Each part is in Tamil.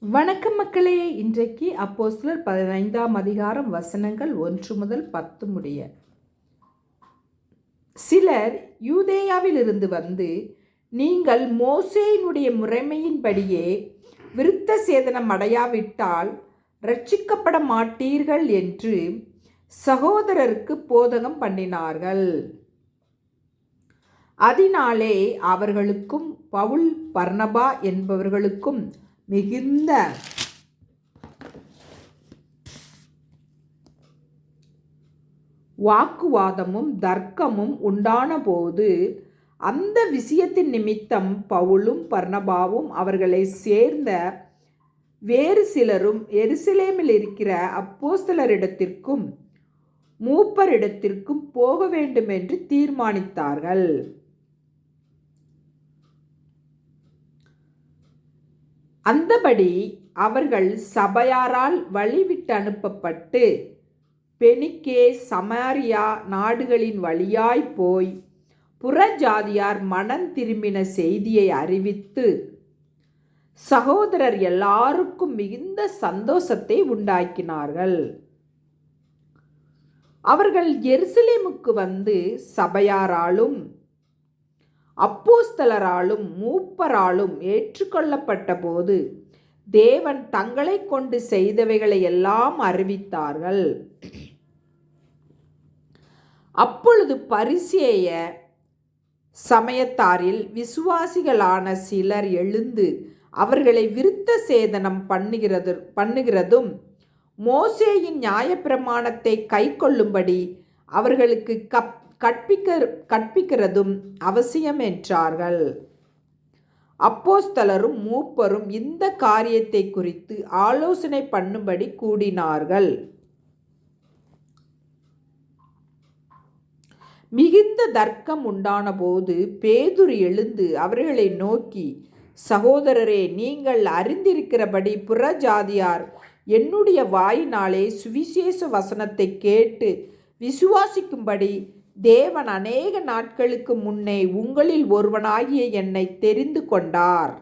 வணக்கம் மக்களே. இன்றைக்கு அப்போஸ்தலர் 15ஆம் அதிகாரம் வசனங்கள் 1 முதல் 10 முடிய. சிலர் யூதேயாவிலிருந்து வந்து, நீங்கள் மோசேயினுடைய முறைமையின்படியே விருத்த சேதனம் அடையாவிட்டால் இரட்சிக்கப்பட மாட்டீர்கள் என்று சகோதரருக்கு போதகம் பண்ணினார்கள். அதனாலே அவர்களுக்கும் பவுல் பர்னபா என்பவர்களுக்கும் மிகுந்த வாக்குவாதமும் தர்க்கமும் உண்டானபோது, அந்த விஷயத்தின் நிமித்தம் பவுலும் பர்னபாவும் அவர்களை சேர்ந்த வேறு சிலரும் எருசலேமில் இருக்கிற அப்போஸ்தலரிடத்திற்கும் மூப்பரிடத்திற்கும் போக வேண்டும் என்று தீர்மானித்தார்கள். அந்தபடி அவர்கள் சபையாரால் வழிவிட்டு அனுப்பப்பட்டு பெனிக்கே சமாரியா நாடுகளின் வழியாய் போய் புறஜாதியார் மனம் திரும்பின செய்தியை அறிவித்து சகோதரர் எல்லாருக்கும் மிகுந்த சந்தோஷத்தை உண்டாக்கினார்கள். அவர்கள் எருசலேமுக்கு வந்து சபையாராலும் அப்போஸ்தலராலும் மூப்பராலும் ஏற்றுக்கொள்ளப்பட்ட போது தேவன் தங்களை கொண்டு செய்தவைகளை எல்லாம் அறிவித்தார்கள். அப்பொழுது பரிசேய சமயத்தாரில் விசுவாசிகளான சிலர் எழுந்து அவர்களை விருத்த சேதனம் பண்ணுகிறதும் மோசேயின் நியாயப்பிரமாணத்தை கை கொள்ளும்படி அவர்களுக்கு கற்பிக்கிறதும் அவசியம் என்றார்கள். அப்போஸ்தலரும் மூப்பரும் இந்த காரியத்தை குறித்து ஆலோசனை பண்ணும்படி கூடினார்கள். மிகுந்த தர்க்கம் உண்டான போது பேதுரு எழுந்து அவர்களை நோக்கி, சகோதரரே, நீங்கள் அறிந்திருக்கிறபடி புறஜாதியார் என்னுடைய வாயினாலே சுவிசேஷ வசனத்தை கேட்டு விசுவாசிக்கும்படி தேவன் அநேக நாட்களுக்கு முன்னே உங்களில் ஒருவனாகிய என்னை தெரிந்து கொண்டார்.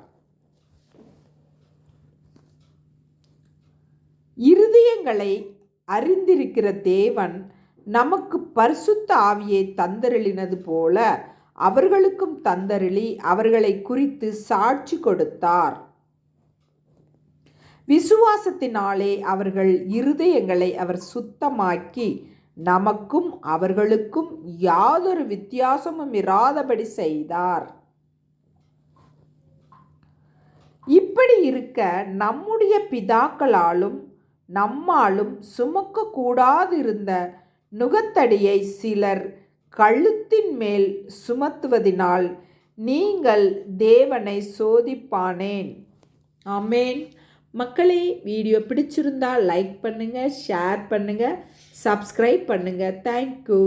இருதயங்களை அறிந்திருக்கிற தேவன் நமக்கு பரிசுத்த ஆவியை தந்தருளினது போல அவர்களுக்கும் தந்தருளி அவர்களை குறித்து சாட்சி கொடுத்தார். விசுவாசத்தினாலே அவர்கள் இருதயங்களை அவர் சுத்தமாக்கி நமக்கும் அவர்களுக்கும் யாதொரு வித்தியாசமும் இராதபடி செய்தார். இப்படி இருக்க நம்முடைய பிதாக்களாலும் நம்மாலும் சுமக்க கூடாதிருந்த நுகத்தடியை சிலர் கழுத்தின் மேல் சுமத்துவதினால் நீங்கள் தேவனை சோதிப்பானேன். ஆமேன். மக்களே, வீடியோ பிடிச்சிருந்தா லைக் பண்ணுங்கள், ஷேர் பண்ணுங்கள், சப்ஸ்கிரைப் பண்ணுங்கள். தேங்க்யூ.